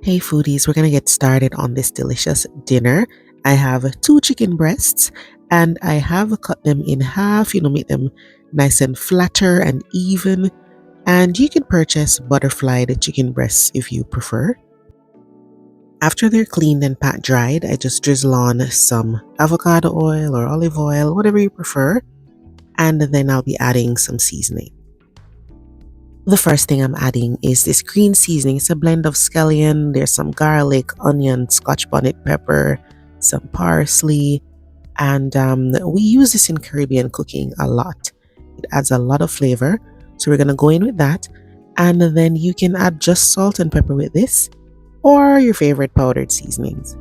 Hey foodies, we're gonna get started on this delicious dinner. I have two chicken breasts and I have cut them in half, make them nice and flatter and even. And you can purchase butterflied chicken breasts if you prefer. After they're cleaned and pat dried, I just drizzle on some avocado oil or olive oil, whatever you prefer, and then I'll be adding some seasoning. The first thing I'm adding is this green seasoning. It's a blend of scallion, there's some garlic, onion, scotch bonnet pepper, some parsley, and we use this in Caribbean cooking a lot. It adds a lot of flavor. So we're going to go in with that. And then you can add just salt and pepper with this or your favorite powdered seasonings.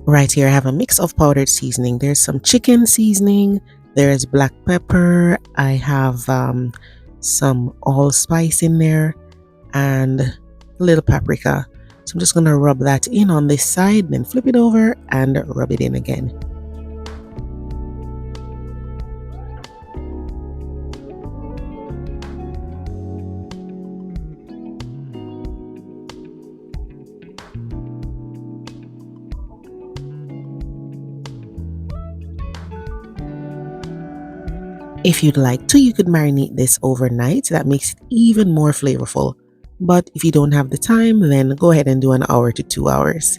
Right here, I have a mix of powdered seasoning. There's some chicken seasoning, there's black pepper, I have some allspice in there, and a little paprika. So I'm just going to rub that in on this side, then flip it over and rub it in again. If you'd like to, you could marinate this overnight. That makes it even more flavorful. But if you don't have the time, then go ahead and do an hour to 2 hours.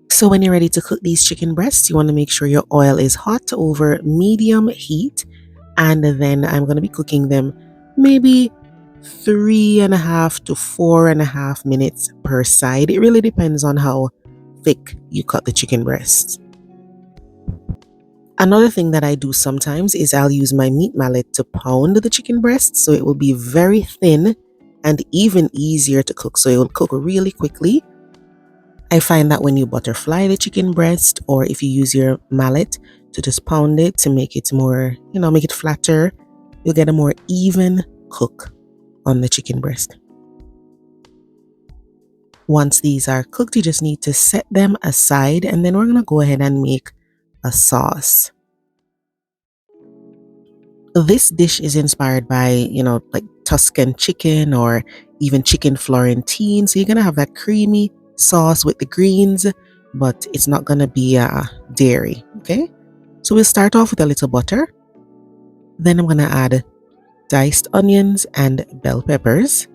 So when you're ready to cook these chicken breasts, you want to make sure your oil is hot over medium heat. And then I'm going to be cooking them maybe 3.5 to 4.5 minutes per side. It really depends on how thick you cut the chicken breasts. Another thing that I do sometimes is I'll use my meat mallet to pound the chicken breast so it will be very thin and even easier to cook. So it will cook really quickly. I find that when you butterfly the chicken breast or if you use your mallet to just pound it to make it more, make it flatter, you'll get a more even cook on the chicken breast. Once these are cooked, you just need to set them aside and then we're going to go ahead and make a sauce. This dish is inspired by, like Tuscan chicken or even chicken Florentine. So you're going to have that creamy sauce with the greens, but it's not going to be dairy. Okay. So we'll start off with a little butter. Then I'm going to add diced onions and bell peppers.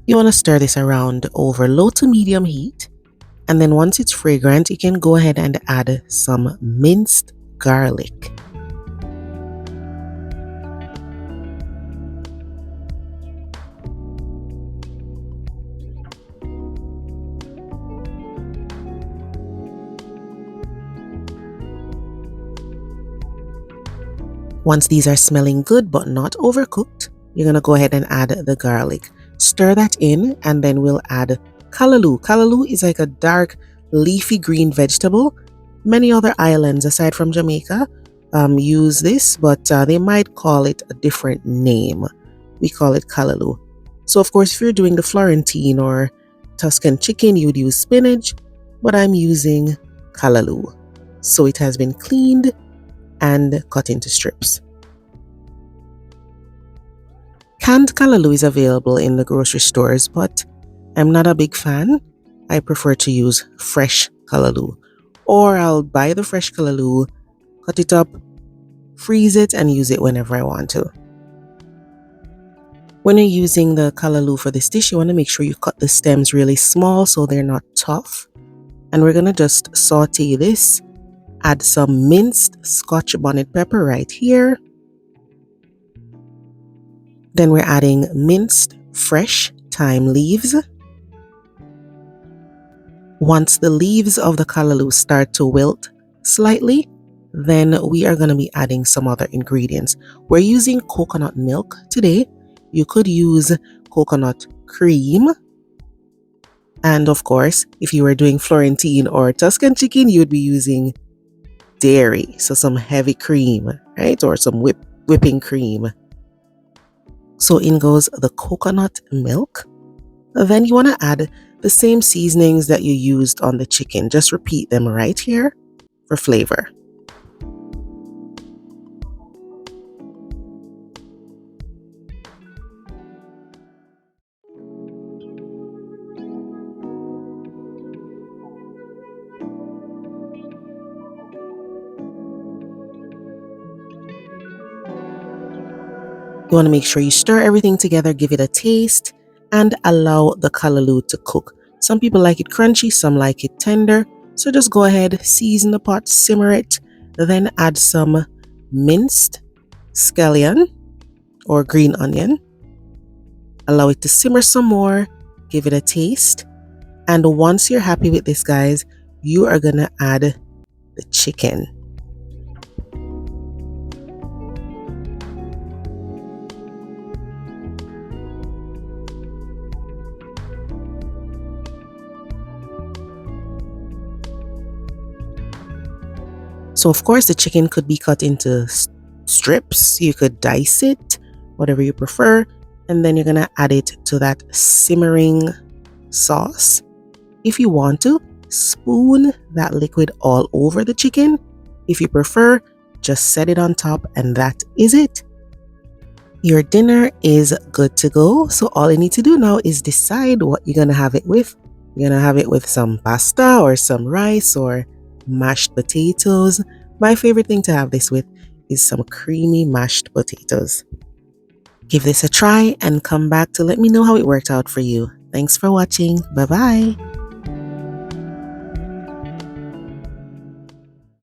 You want to stir this around over low to medium heat. And then once it's fragrant, you can go ahead and add some minced garlic. Once these are smelling good but not overcooked, you're going to go ahead and add the garlic. Stir that in and then we'll add callaloo. Callaloo is like a dark leafy green vegetable. Many other islands aside from Jamaica use this, but they might call it a different name. We call it callaloo. So of course, if you're doing the Florentine or Tuscan chicken, you would use spinach, but I'm using callaloo. So it has been cleaned and cut into strips. Canned callaloo is available in the grocery stores, but I'm not a big fan. I prefer to use fresh callaloo. Or I'll buy the fresh callaloo, cut it up, freeze it, and use it whenever I want to. When you're using the callaloo for this dish, you want to make sure you cut the stems really small so they're not tough. And we're going to just saute this. Add some minced Scotch bonnet pepper right here. Then we're adding minced fresh thyme leaves. Once the leaves of the callaloo start to wilt slightly, then we are going to be adding some other ingredients. We're using coconut milk today. You could use coconut cream. And of course, if you were doing Florentine or Tuscan chicken, you'd be using dairy, so some heavy cream, right? Or some whipping cream. So in goes the coconut milk. Then you want to add the same seasonings that you used on the chicken. Just repeat them right here for flavor. You want to make sure you stir everything together, give it a taste, and allow the callaloo to cook. Some people like it crunchy, some like it tender. So just go ahead, season the pot, simmer it, then add some minced scallion or green onion. Allow it to simmer some more, give it a taste. And once you're happy with this, guys, you are going to add the chicken. So, of course, the chicken could be cut into strips. You could dice it, whatever you prefer. And then you're going to add it to that simmering sauce. If you want to, spoon that liquid all over the chicken. If you prefer, just set it on top and that is it. Your dinner is good to go. So all you need to do now is decide what you're going to have it with. You're going to have it with some pasta or some rice or mashed potatoes. My favorite thing to have this with is some creamy mashed potatoes. Give this a try and come back to let me know how it worked out for you. Thanks for watching. Bye bye.